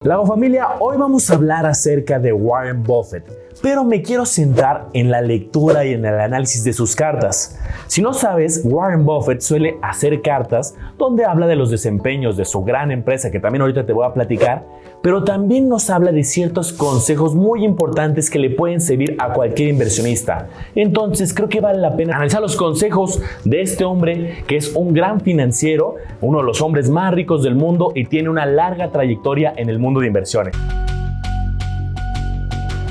La familia, hoy vamos a hablar acerca de Warren Buffett, pero me quiero centrar en la lectura y en el análisis de sus cartas. Si no sabes, Warren Buffett suele hacer cartas donde habla de los desempeños de su gran empresa, que también ahorita te voy a platicar, pero también nos habla de ciertos consejos muy importantes que le pueden servir a cualquier inversionista. Entonces creo que vale la pena analizar los consejos de este hombre que es un gran financiero, uno de los hombres más ricos del mundo y tiene una larga trayectoria en el mundo de inversiones.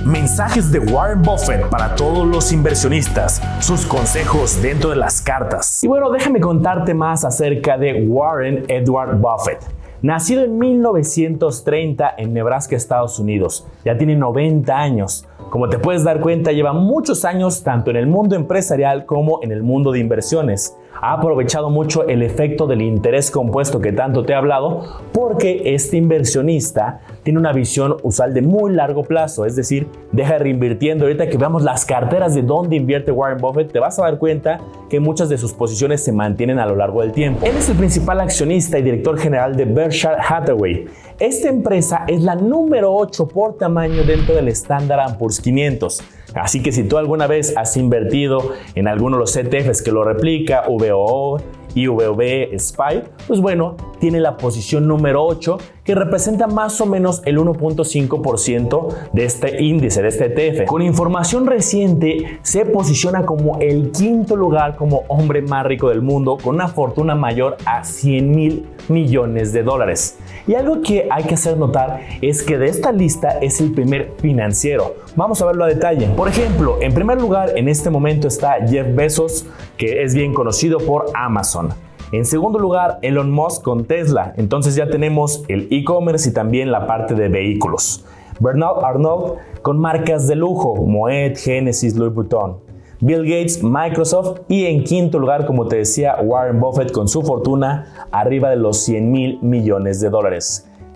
Mensajes de Warren Buffett para todos los inversionistas, sus consejos dentro de las cartas. Y bueno, déjame contarte más acerca de Warren Edward Buffett. Nacido en 1930 en Nebraska, Estados Unidos, ya tiene 90 años. Como te puedes dar cuenta, lleva muchos años tanto en el mundo empresarial como en el mundo de inversiones. Ha aprovechado mucho el efecto del interés compuesto que tanto te he hablado, porque este inversionista tiene una visión usual de muy largo plazo, es decir, deja reinvirtiendo. Ahorita que veamos las carteras de dónde invierte Warren Buffett, te vas a dar cuenta que muchas de sus posiciones se mantienen a lo largo del tiempo. Él es el principal accionista y director general de Berkshire Hathaway. Esta empresa es la número 8 por tamaño dentro del Standard & Poor's 500. Así que si tú alguna vez has invertido en alguno de los ETFs que lo replica, VOO, IVV, SPY, pues bueno, tiene la posición número 8 que representa más o menos el 1.5% de este índice, de este ETF. Con información reciente se posiciona como el quinto lugar como hombre más rico del mundo con una fortuna mayor a $100,000 millones. Y algo que hay que hacer notar es que de esta lista es el primer financiero. Vamos a verlo a detalle. Por ejemplo, en primer lugar en este momento está Jeff Bezos, que es bien conocido por Amazon. En segundo lugar, Elon Musk con Tesla. Entonces ya tenemos el e-commerce y también la parte de vehículos. Bernard Arnault con marcas de lujo, Moet, Genesis, Louis Vuitton. Bill Gates, Microsoft y en quinto lugar, como te decía, Warren Buffett con su fortuna arriba de los $100,000 millones.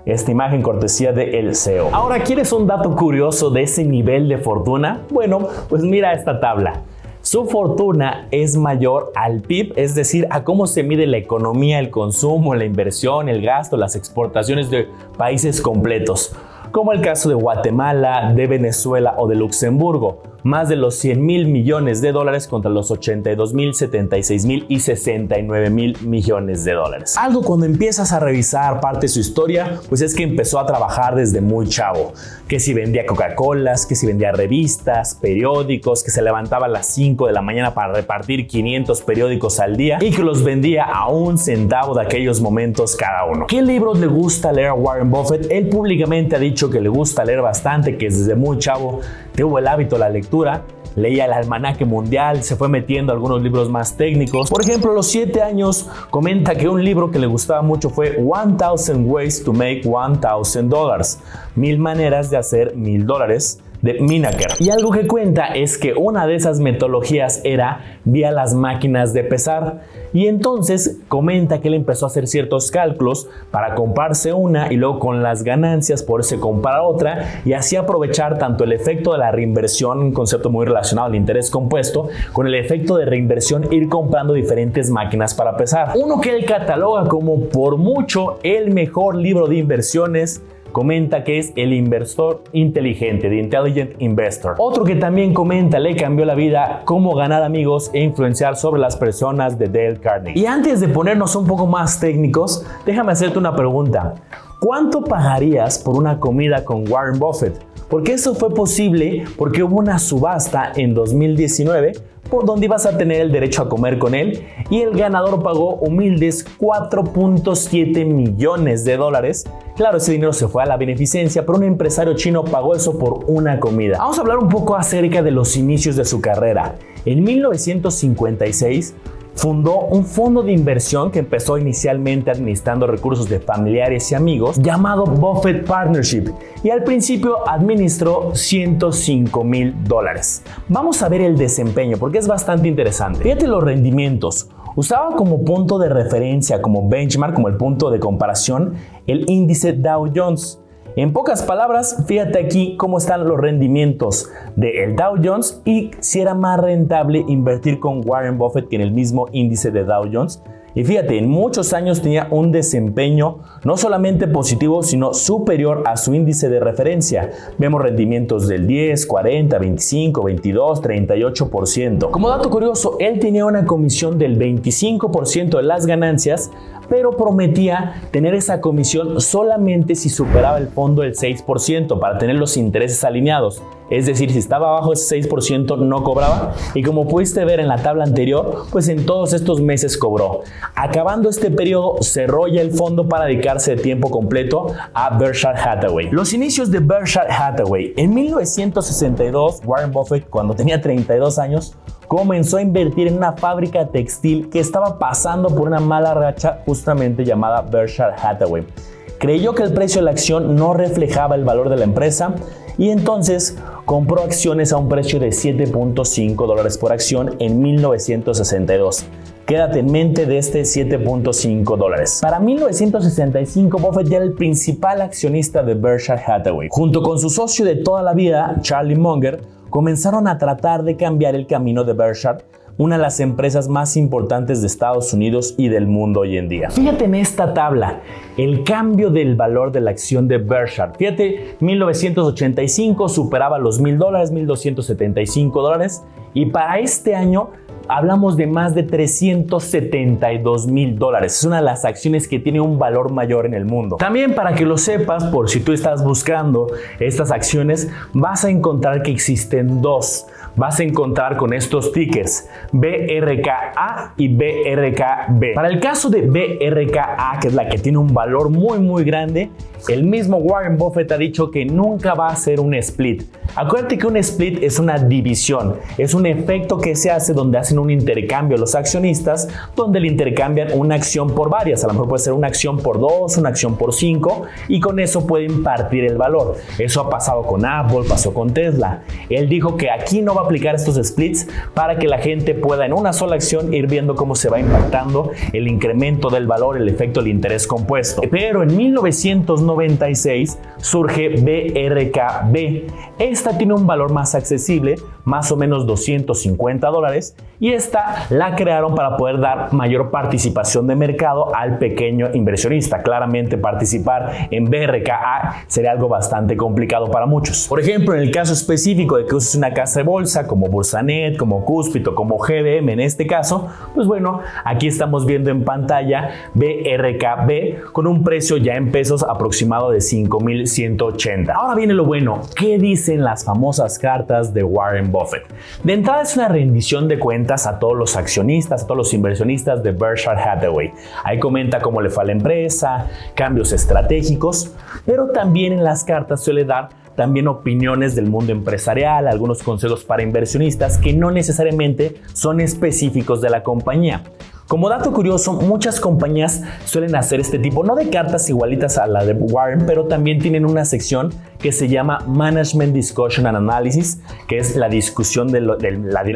Esta imagen cortesía de El CEO. Ahora, ¿quieres un dato curioso de ese nivel de fortuna? Bueno, pues mira esta tabla. Su fortuna es mayor al PIB, es decir, a cómo se mide la economía, el consumo, la inversión, el gasto, las exportaciones de países completos, como el caso de Guatemala, de Venezuela o de Luxemburgo. Más de los $100,000 millones contra los $82,000, $76,000 y $69,000 millones. Algo cuando empiezas a revisar parte de su historia, pues es que empezó a trabajar desde muy chavo. Que si vendía Coca-Colas, que si vendía revistas, periódicos, que se levantaba a las 5 de la mañana para repartir 500 periódicos al día y que los vendía a $1 centavo de aquellos momentos cada uno. ¿Qué libros le gusta leer a Warren Buffett? Él públicamente ha dicho que le gusta leer bastante, que desde muy chavo tuvo el hábito de la lectura. Leía el almanaque mundial, se fue metiendo algunos libros más técnicos. Por ejemplo, a los 7 años comenta que un libro que le gustaba mucho fue 1000 Ways to Make $1,000, 1000 maneras de hacer $1,000 de Minaker. Y algo que cuenta es que una de esas metodologías era vía las máquinas de pesar. Y entonces comenta que él empezó a hacer ciertos cálculos para comprarse una y luego con las ganancias poderse comprar otra y así aprovechar tanto el efecto de la reinversión, un concepto muy relacionado al interés compuesto, con el efecto de reinversión ir comprando diferentes máquinas para pesar. Uno que él cataloga como por mucho el mejor libro de inversiones, comenta que es El Inversor Inteligente, The Intelligent Investor. Otro que también comenta le cambió la vida, Cómo ganar amigos e influenciar sobre las personas, de Dale Carnegie. Y antes de ponernos un poco más técnicos, déjame hacerte una pregunta. ¿Cuánto pagarías por una comida con Warren Buffett? Porque eso fue posible porque hubo una subasta en 2019 por donde ibas a tener el derecho a comer con él y el ganador pagó humildes $4.7 millones. Claro, ese dinero se fue a la beneficencia, pero un empresario chino pagó eso por una comida. Vamos a hablar un poco acerca de los inicios de su carrera. En 1956 fundó un fondo de inversión que empezó inicialmente administrando recursos de familiares y amigos llamado Buffett Partnership y al principio administró $105,000. Vamos a ver el desempeño porque es bastante interesante. Fíjate los rendimientos. Usaba como punto de referencia, como benchmark, como el punto de comparación, el índice Dow Jones. En pocas palabras, fíjate aquí cómo están los rendimientos del Dow Jones y si era más rentable invertir con Warren Buffett que en el mismo índice de Dow Jones. Y fíjate, en muchos años tenía un desempeño no solamente positivo, sino superior a su índice de referencia. Vemos rendimientos del 10, 40, 25, 22, 38%. Como dato curioso, él tenía una comisión del 25% de las ganancias, pero prometía tener esa comisión solamente si superaba el fondo del 6% para tener los intereses alineados. Es decir, si estaba abajo ese 6% no cobraba, y como pudiste ver en la tabla anterior, pues en todos estos meses cobró. Acabando este periodo, cerró ya el fondo para dedicarse de tiempo completo a Berkshire Hathaway. Los inicios de Berkshire Hathaway. En 1962, Warren Buffett, cuando tenía 32 años, comenzó a invertir en una fábrica textil que estaba pasando por una mala racha, justamente llamada Berkshire Hathaway. Creyó que el precio de la acción no reflejaba el valor de la empresa y entonces compró acciones a un precio de $7.5 por acción en 1962. Quédate en mente de este $7.5. Para 1965, Buffett ya era el principal accionista de Berkshire Hathaway. Junto con su socio de toda la vida, Charlie Munger, comenzaron a tratar de cambiar el camino de Berkshire, una de las empresas más importantes de Estados Unidos y del mundo hoy en día. Fíjate en esta tabla, el cambio del valor de la acción de Berkshire. Fíjate, 1985 superaba los $1,000, $1,275, y para este año hablamos de más de $372,000. Es una de las acciones que tiene un valor mayor en el mundo. También, para que lo sepas, por si tú estás buscando estas acciones, vas a encontrar que existen dos. Vas a encontrar con estos tickers BRKA y BRKB. Para el caso de BRKA, que es la que tiene un valor muy grande, el mismo Warren Buffett ha dicho que nunca va a hacer un split. Acuérdate que un split es una división, es un efecto que se hace donde hacen un intercambio los accionistas, donde le intercambian una acción por varias. A lo mejor puede ser una acción por 2, una acción por 5, y con eso pueden partir el valor. Eso ha pasado con Apple, pasó con Tesla. Él dijo que aquí no va a aplicar estos splits para que la gente pueda en una sola acción ir viendo cómo se va impactando el incremento del valor, el efecto del interés compuesto. Pero en 1996 surge BRKB. Esta tiene un valor más accesible, más o menos $250, y esta la crearon para poder dar mayor participación de mercado al pequeño inversionista. Claramente participar en BRKA sería algo bastante complicado para muchos. Por ejemplo, en el caso específico de que uses una casa de bolsa como Bursanet, como Cuspit o como GBM en este caso, pues bueno, aquí estamos viendo en pantalla BRKB con un precio ya en pesos aproximado de 5,180. Ahora viene lo bueno. ¿Qué dicen las famosas cartas de Warren Buffett? De entrada, es una rendición de cuentas a todos los accionistas, a todos los inversionistas de Berkshire Hathaway. Ahí comenta cómo le fue a la empresa, cambios estratégicos, pero también en las cartas suele dar también opiniones del mundo empresarial, algunos consejos para inversionistas que no necesariamente son específicos de la compañía. Como dato curioso, muchas compañías suelen hacer este tipo, no de cartas igualitas a la de Warren, pero también tienen una sección que se llama Management Discussion and Analysis, que es la discusión de la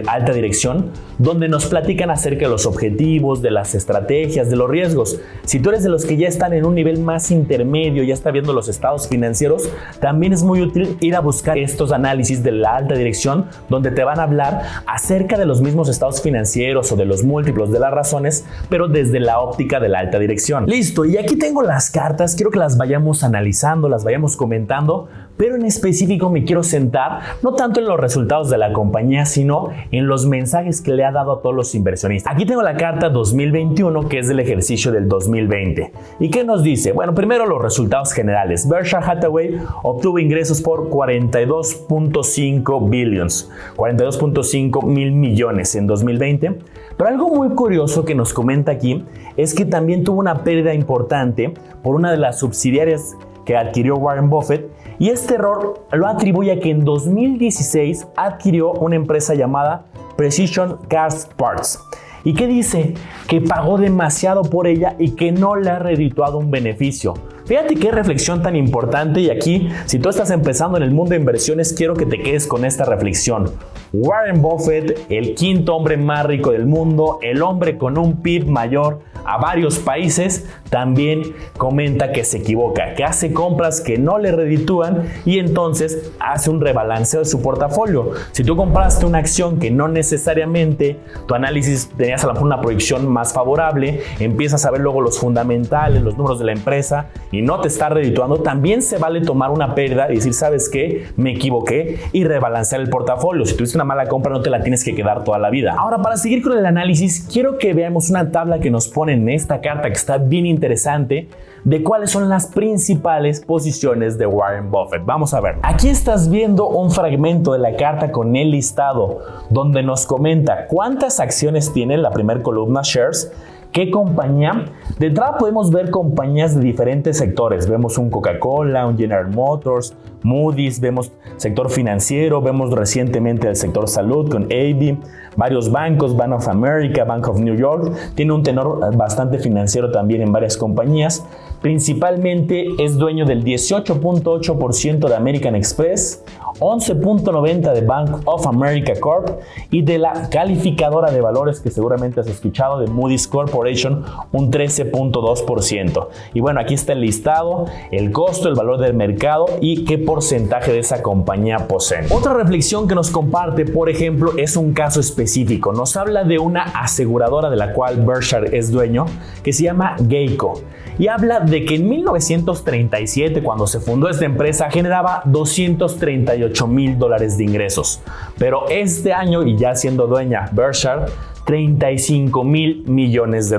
alta dirección, donde nos platican acerca de los objetivos, de las estrategias, de los riesgos. Si tú eres de los que ya están en un nivel más intermedio, ya está viendo los estados financieros, también es muy útil ir a buscar estos análisis de la alta dirección, donde te van a hablar acerca de los mismos estados financieros o de los múltiplos de las razones, pero desde la óptica de la alta dirección. Listo, y aquí tengo las cartas, quiero que las vayamos analizando, las vayamos comentando, pero en específico me quiero centrar no tanto en los resultados de la compañía, sino en los mensajes que le ha dado a todos los inversionistas. Aquí tengo la carta 2021, que es del ejercicio del 2020. ¿Y qué nos dice? Bueno, primero los resultados generales. Berkshire Hathaway obtuvo ingresos por 42.5 billions, 42.5 mil millones en 2020. Pero algo muy curioso que nos comenta aquí es que también tuvo una pérdida importante por una de las subsidiarias que adquirió Warren Buffett, y este error lo atribuye a que en 2016 adquirió una empresa llamada Precision Cast Parts. ¿Y qué dice? Que pagó demasiado por ella y que no le ha redituado un beneficio. Fíjate qué reflexión tan importante, y aquí, si tú estás empezando en el mundo de inversiones, quiero que te quedes con esta reflexión. Warren Buffett, el quinto hombre más rico del mundo, el hombre con un PIB mayor a varios países, también comenta que se equivoca, que hace compras que no le reditúan y entonces hace un rebalanceo de su portafolio. Si tú compraste una acción que no necesariamente tu análisis tenías a lo mejor una proyección más favorable, empiezas a ver luego los fundamentales, los números de la empresa y no te está redituando, también se vale tomar una pérdida y decir, ¿sabes qué? Me equivoqué, y rebalancear el portafolio. Si tuviste una mala compra, no te la tienes que quedar toda la vida. Ahora, para seguir con el análisis, quiero que veamos una tabla que nos pone en esta carta, que está bien interesante, de cuáles son las principales posiciones de Warren Buffett. Vamos a ver. Aquí estás viendo un fragmento de la carta con el listado, donde nos comenta cuántas acciones tiene en la primera columna, shares, qué compañía. De entrada podemos ver compañías de diferentes sectores. Vemos un Coca-Cola, un General Motors, Moody's, vemos sector financiero, vemos recientemente el sector salud con AB, varios bancos, Bank of America, Bank of New York. Tiene un tenor bastante financiero también en varias compañías. Principalmente es dueño del 18.8% de American Express, 11.90% de Bank of America Corp y de la calificadora de valores que seguramente has escuchado, de Moody's Corporation, un 13.2%. Y bueno, aquí está el listado, el costo, el valor del mercado y qué porcentaje de esa compañía poseen. Otra reflexión que nos comparte, por ejemplo, es un caso específico. Nos habla de una aseguradora de la cual Berkshire es dueño, que se llama Geico. Y habla de que en 1937, cuando se fundó esta empresa, generaba $238,000 de ingresos. Pero este año, y ya siendo dueña Berkshire, $35,000 millones.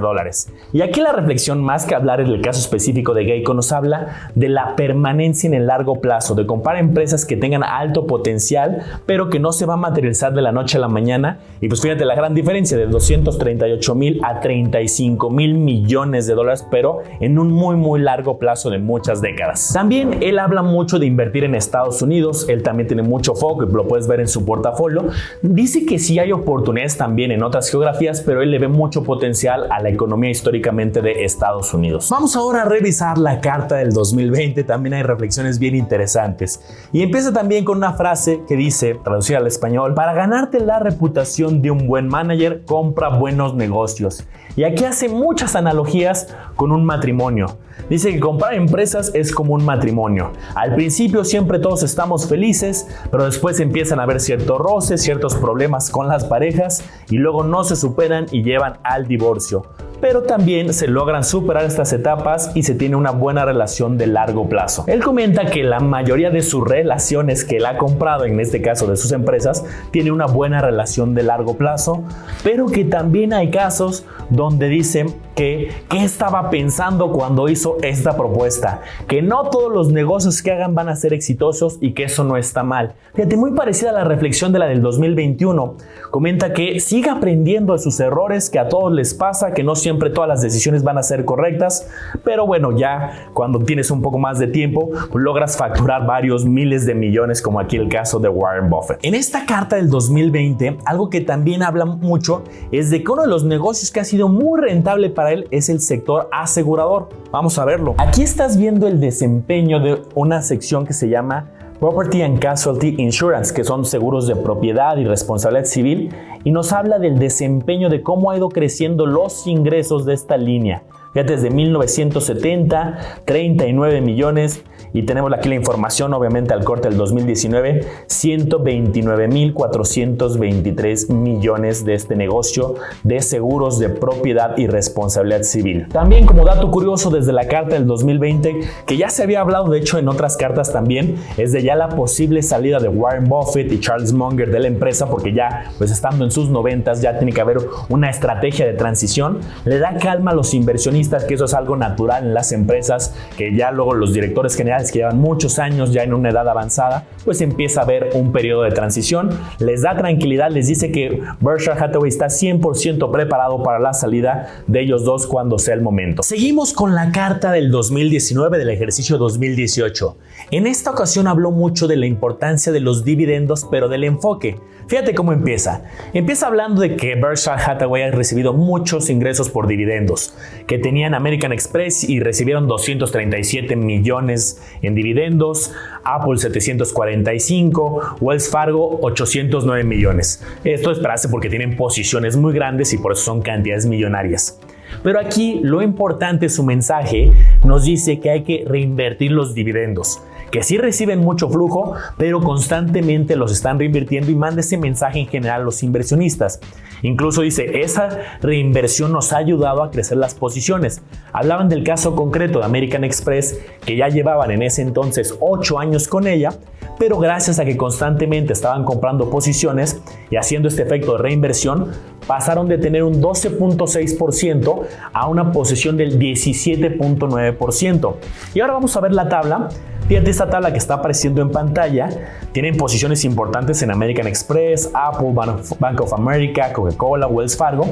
Y aquí la reflexión, más que hablar del caso específico de Geico, nos habla de la permanencia en el largo plazo, de comprar empresas que tengan alto potencial, pero que no se va a materializar de la noche a la mañana. Y pues fíjate la gran diferencia de 238,000 a $35,000 millones, pero en un muy largo plazo de muchas décadas. También él habla mucho de invertir en Estados Unidos. Él también tiene mucho foco y lo puedes ver en su portafolio. Dice que sí hay oportunidades también en otras geografías, pero él le ve mucho potencial a la economía históricamente de Estados Unidos. Vamos ahora a revisar la carta del 2020. También hay reflexiones bien interesantes. Y empieza también con una frase que dice, traducida al español: para ganarte la reputación de un buen manager, compra buenos negocios. Y aquí hace muchas analogías con un matrimonio. Dice que comprar empresas es como un matrimonio. Al principio siempre todos estamos felices, pero después empiezan a haber ciertos roces, ciertos problemas con las parejas y luego no se superan y llevan al divorcio. Pero también se logran superar estas etapas y se tiene una buena relación de largo plazo. Él comenta que la mayoría de sus relaciones que él ha comprado, en este caso de sus empresas, tiene una buena relación de largo plazo, pero que también hay casos donde dicen que qué estaba pensando cuando hizo esta propuesta, que no todos los negocios que hagan van a ser exitosos y que eso no está mal. Fíjate, muy parecida a la reflexión de la del 2021. Comenta que siga aprendiendo de sus errores, que a todos les pasa, que no siempre todas las decisiones van a ser correctas, pero bueno, ya cuando tienes un poco más de tiempo, pues logras facturar varios miles de millones, como aquí el caso de Warren Buffett. En esta carta del 2020, algo que también habla mucho es de que uno de los negocios que ha sido muy rentable para él es el sector asegurador. Vamos a verlo. Aquí estás viendo el desempeño de una sección que se llama Property and Casualty Insurance, que son seguros de propiedad y responsabilidad civil, y nos habla del desempeño de cómo ha ido creciendo los ingresos de esta línea. Fíjate, desde 1970, 39 millones, y tenemos aquí la información, obviamente al corte del 2019, 129,423 millones de este negocio de seguros de propiedad y responsabilidad civil. También, como dato curioso, desde la carta del 2020, que ya se había hablado de hecho en otras cartas también, es de ya la posible salida de Warren Buffett y Charles Munger de la empresa, porque ya pues estando en sus 90s ya tiene que haber una estrategia de transición. Le da calma a los inversionistas, que eso es algo natural en las empresas, que ya luego los directores generales que llevan muchos años ya en una edad avanzada, pues empieza a haber un periodo de transición. Les da tranquilidad, les dice que Berkshire Hathaway está 100% preparado para la salida de ellos dos cuando sea el momento. Seguimos con la carta del 2019 del ejercicio 2018. En esta ocasión habló mucho de la importancia de los dividendos, pero del enfoque. Fíjate cómo empieza. Empieza hablando de que Berkshire Hathaway ha recibido muchos ingresos por dividendos, que tenían American Express y recibieron 237 millones en dividendos, Apple 745, Wells Fargo 809 millones. Esto es esperarse porque tienen posiciones muy grandes y por eso son cantidades millonarias. Pero aquí lo importante, su mensaje nos dice que hay que reinvertir los dividendos, que sí reciben mucho flujo, pero constantemente los están reinvirtiendo y manda ese mensaje en general a los inversionistas. Incluso dice, esa reinversión nos ha ayudado a crecer las posiciones. Hablaban del caso concreto de American Express, que ya llevaban en ese entonces 8 años con ella, pero gracias a que constantemente estaban comprando posiciones y haciendo este efecto de reinversión, pasaron de tener un 12.6% a una posición del 17.9%. Y ahora vamos a ver la tabla. Fíjate esta tabla que está apareciendo en pantalla. Tienen posiciones importantes en American Express, Apple, Bank of America, Coca-Cola, Wells Fargo.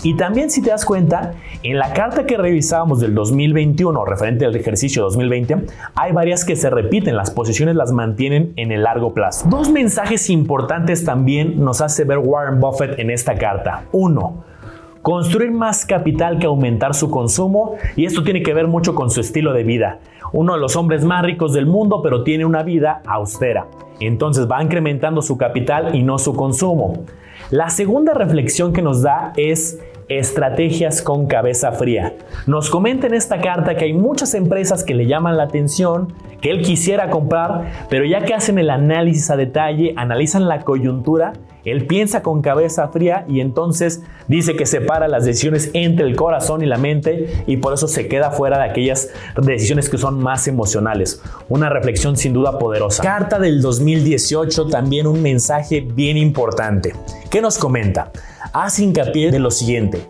Y también, si te das cuenta, en la carta que revisábamos del 2021, referente al ejercicio 2020, hay varias que se repiten. Las posiciones las mantienen en el largo plazo. Dos mensajes importantes también nos hace ver Warren Buffett en esta carta. 1. Construir más capital que aumentar su consumo, y esto tiene que ver mucho con su estilo de vida. Uno de los hombres más ricos del mundo, pero tiene una vida austera. Entonces va incrementando su capital y no su consumo. La segunda reflexión que nos da es estrategias con cabeza fría. Nos comenta en esta carta que hay muchas empresas que le llaman la atención, que él quisiera comprar, pero ya que hacen el análisis a detalle, analizan la coyuntura, él piensa con cabeza fría y entonces dice que separa las decisiones entre el corazón y la mente y por eso se queda fuera de aquellas decisiones que son más emocionales. Una reflexión sin duda poderosa. Carta del 2018, también un mensaje bien importante. ¿Qué nos comenta? Hace hincapié de lo siguiente: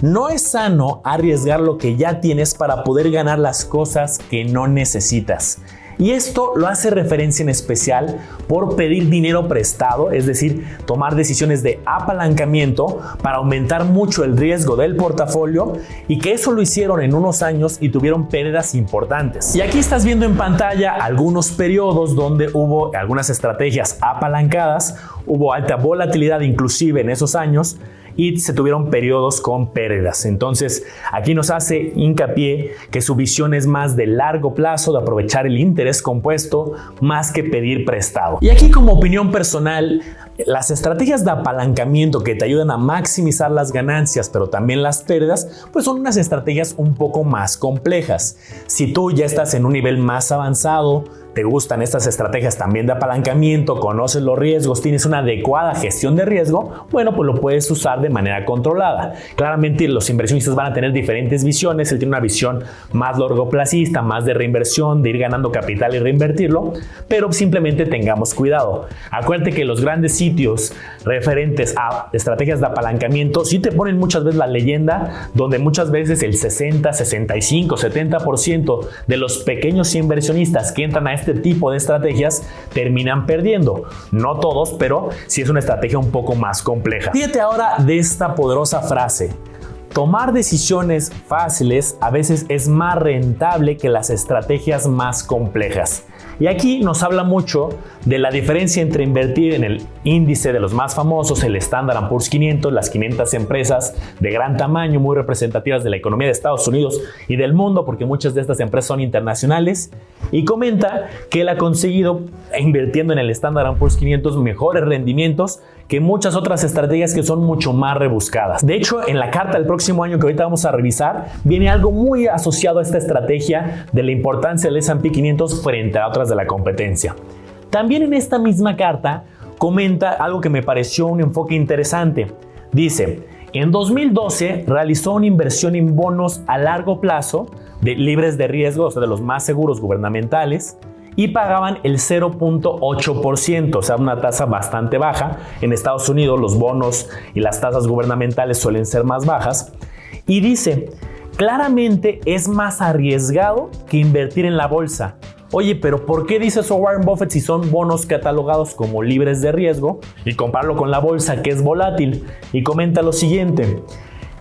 no es sano arriesgar lo que ya tienes para poder ganar las cosas que no necesitas. Y esto lo hace referencia en especial por pedir dinero prestado, es decir, tomar decisiones de apalancamiento para aumentar mucho el riesgo del portafolio, y que eso lo hicieron en unos años y tuvieron pérdidas importantes. Y aquí estás viendo en pantalla algunos periodos donde hubo algunas estrategias apalancadas, hubo alta volatilidad inclusive en esos años, y se tuvieron periodos con pérdidas. Entonces aquí nos hace hincapié que su visión es más de largo plazo, de aprovechar el interés compuesto más que pedir prestado. Y aquí, como opinión personal, las estrategias de apalancamiento que te ayudan a maximizar las ganancias pero también las pérdidas, pues son unas estrategias un poco más complejas. Si tú ya estás en un nivel más avanzado, te gustan estas estrategias también de apalancamiento, conoces los riesgos, tienes una adecuada gestión de riesgo, bueno, pues lo puedes usar de manera controlada. Claramente los inversionistas van a tener diferentes visiones. Él tiene una visión más largoplacista, más de reinversión, de ir ganando capital y reinvertirlo, pero simplemente tengamos cuidado. Acuérdate que los grandes sitios referentes a estrategias de apalancamiento sí te ponen muchas veces la leyenda, donde muchas veces el 60, 65, 70% de los pequeños inversionistas que entran a este tipo de estrategias terminan perdiendo. No todos, pero sí es una estrategia un poco más compleja. Fíjate ahora de esta poderosa frase: tomar decisiones fáciles a veces es más rentable que las estrategias más complejas. Y aquí nos habla mucho de la diferencia entre invertir en el índice de los más famosos, el Standard & Poor's 500, las 500 empresas de gran tamaño, muy representativas de la economía de Estados Unidos y del mundo, porque muchas de estas empresas son internacionales, y comenta que él ha conseguido, invirtiendo en el Standard & Poor's 500, mejores rendimientos que muchas otras estrategias que son mucho más rebuscadas. De hecho, en la carta del próximo año que ahorita vamos a revisar, viene algo muy asociado a esta estrategia de la importancia del S&P 500 frente a otras de la competencia. También en esta misma carta comenta algo que me pareció un enfoque interesante. Dice: en 2012 realizó una inversión en bonos a largo plazo libres de riesgo, o sea, de los más seguros gubernamentales, y pagaban el 0.8%, o sea, una tasa bastante baja. En Estados Unidos los bonos y las tasas gubernamentales suelen ser más bajas. Y dice: claramente es más arriesgado que invertir en la bolsa. Oye, pero ¿por qué dice eso Warren Buffett si son bonos catalogados como libres de riesgo y compararlo con la bolsa, que es volátil? Y comenta lo siguiente: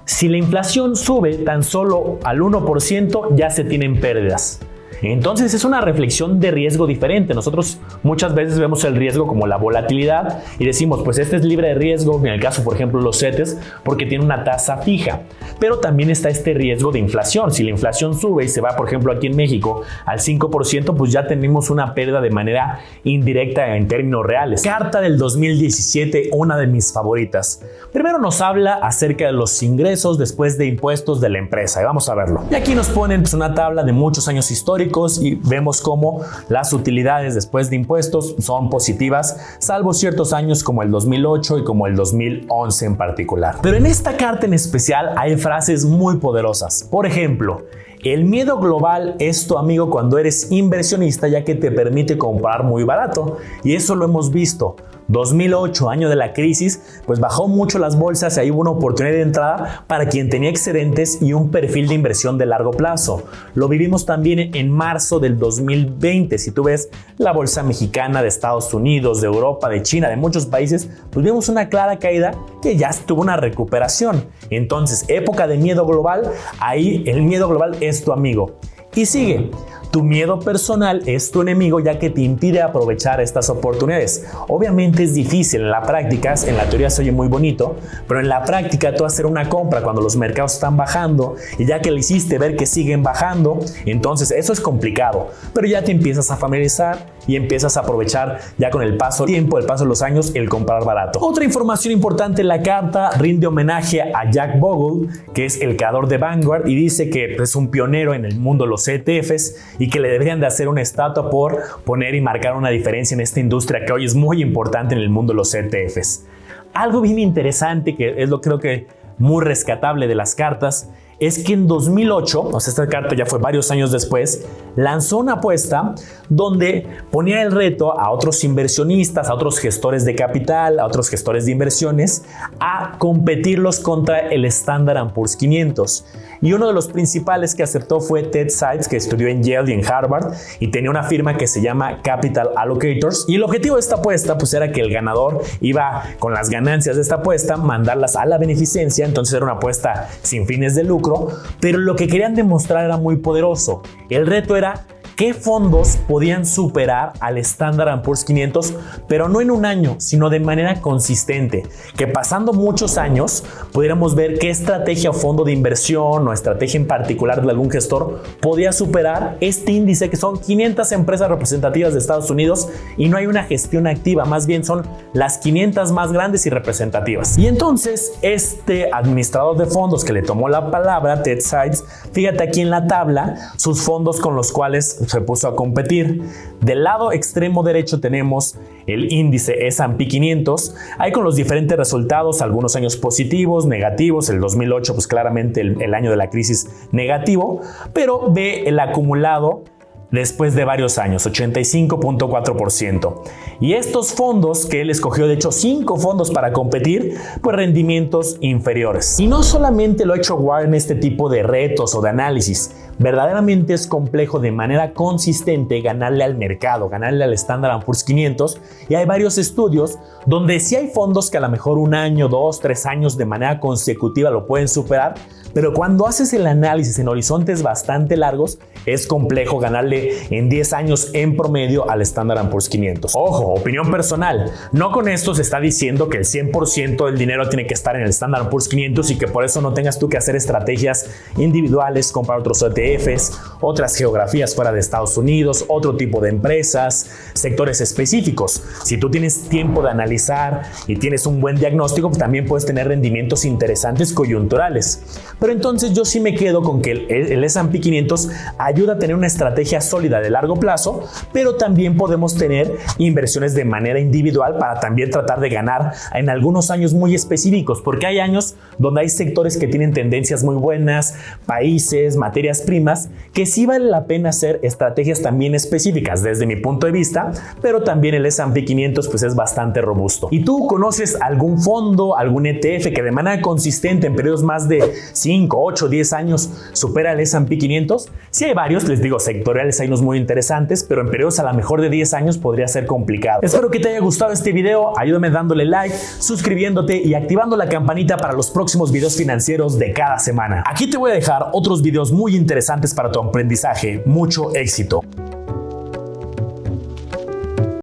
si la inflación sube tan solo al 1%, ya se tienen pérdidas. Entonces es una reflexión de riesgo diferente. Nosotros muchas veces vemos el riesgo como la volatilidad y decimos, pues este es libre de riesgo, en el caso por ejemplo los CETES, porque tiene una tasa fija. Pero también está este riesgo de inflación. Si la inflación sube y se va, por ejemplo aquí en México, al 5%, pues ya tenemos una pérdida de manera indirecta en términos reales. Carta del 2017, una de mis favoritas. Primero nos habla acerca de los ingresos después de impuestos de la empresa y vamos a verlo. Y aquí nos ponen pues, una tabla de muchos años históricos y vemos cómo las utilidades después de impuestos son positivas, salvo ciertos años como el 2008 y como el 2011 en particular. Pero en esta carta en especial hay frases muy poderosas. Por ejemplo, el miedo global es tu amigo cuando eres inversionista, ya que te permite comprar muy barato. Y eso lo hemos visto. 2008, año de la crisis, pues bajó mucho las bolsas y ahí hubo una oportunidad de entrada para quien tenía excedentes y un perfil de inversión de largo plazo. Lo vivimos también en marzo del 2020. Si tú ves la bolsa mexicana de Estados Unidos, de Europa, de China, de muchos países, pues vimos una clara caída que ya tuvo una recuperación. Entonces, época de miedo global, ahí el miedo global es tu amigo. Y sigue. Tu miedo personal es tu enemigo, ya que te impide aprovechar estas oportunidades. Obviamente es difícil en la práctica, en la teoría se oye muy bonito, pero en la práctica tú hacer una compra cuando los mercados están bajando y ya que le hiciste ver que siguen bajando, entonces eso es complicado, pero ya te empiezas a familiarizar y empiezas a aprovechar ya con el paso del tiempo, el paso de los años, el comprar barato. Otra información importante en la carta rinde homenaje a Jack Bogle, que es el creador de Vanguard y dice que es un pionero en el mundo de los ETFs y que le deberían de hacer una estatua por poner y marcar una diferencia en esta industria que hoy es muy importante en el mundo de los ETFs. Algo bien interesante que es lo creo que muy rescatable de las cartas es que en 2008, o sea, esta carta ya fue varios años después, lanzó una apuesta donde ponía el reto a otros inversionistas, a otros gestores de capital, a otros gestores de inversiones, a competirlos contra el Standard & Poor's 500. Y uno de los principales que aceptó fue Ted Sykes, que estudió en Yale y en Harvard y tenía una firma que se llama Capital Allocators. Y el objetivo de esta apuesta pues era que el ganador iba con las ganancias de esta apuesta, mandarlas a la beneficencia, entonces era una apuesta sin fines de lucro. Pero lo que querían demostrar era muy poderoso. El reto era qué fondos podían superar al Standard & Poor's 500, pero no en un año, sino de manera consistente. Que pasando muchos años pudiéramos ver qué estrategia o fondo de inversión o estrategia en particular de algún gestor podía superar este índice, que son 500 empresas representativas de Estados Unidos y no hay una gestión activa, más bien son las 500 más grandes y representativas. Y entonces este administrador de fondos que le tomó la palabra, Ted Sykes, fíjate aquí en la tabla sus fondos con los cuales se puso a competir. Del lado extremo derecho tenemos el índice S&P 500, ahí con los diferentes resultados, algunos años positivos, negativos, el 2008 pues claramente el año de la crisis negativo, pero ve el acumulado después de varios años, 85.4%. Y estos fondos que él escogió, de hecho 5 fondos para competir, pues rendimientos inferiores. Y no solamente lo ha hecho Warren este tipo de retos o de análisis, verdaderamente es complejo de manera consistente ganarle al mercado, ganarle al Standard & Poor's 500, y hay varios estudios donde sí hay fondos que a lo mejor un año, 2, 3 años de manera consecutiva lo pueden superar, pero cuando haces el análisis en horizontes bastante largos, es complejo ganarle en 10 años en promedio al Standard & Poor's 500. Ojo, opinión personal, no con esto se está diciendo que el 100% del dinero tiene que estar en el Standard & Poor's 500 y que por eso no tengas tú que hacer estrategias individuales, comprar otros ETFs, otras geografías fuera de Estados Unidos, otro tipo de empresas, sectores específicos. Si tú tienes tiempo de analizar y tienes un buen diagnóstico, pues también puedes tener rendimientos interesantes coyunturales. Pero entonces yo sí me quedo con que el S&P 500 ayuda a tener una estrategia sólida de largo plazo, pero también podemos tener inversiones de manera individual para también tratar de ganar en algunos años muy específicos, porque hay años donde hay sectores que tienen tendencias muy buenas, países, materias primas, que sí vale la pena hacer estrategias también específicas desde mi punto de vista, pero también el S&P 500 pues es bastante robusto. ¿Y tú conoces algún fondo, algún ETF que de manera consistente en periodos más de 5, 8, 10 años supera el S&P 500? Sí hay varios, les digo, sectoriales hay unos muy interesantes, pero en periodos a lo mejor de 10 años podría ser complicado. Espero que te haya gustado este video, ayúdame dándole like, suscribiéndote y activando la campanita para los próximos videos financieros de cada semana. Aquí te voy a dejar otros videos muy interesantes interesantes para tu aprendizaje. Mucho éxito.